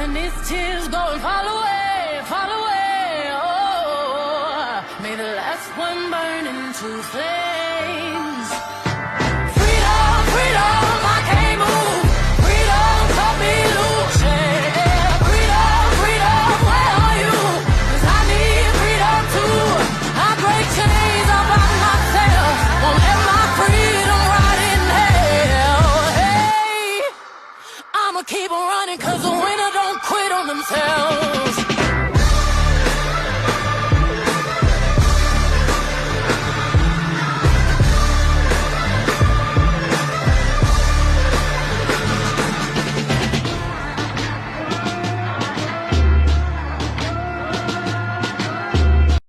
and these tears go and fall away, fall away. Oh, may the last one burn into flames. Freedom, freedom, I can't move. Freedom, cut me loose. Yeah. Freedom, freedom, where are you? 'Cause I need freedom too. I break chains all by myself. Won't let my freedom rot in hell. Hey, I'ma keep on running 'cause the winner don't quit on themselves.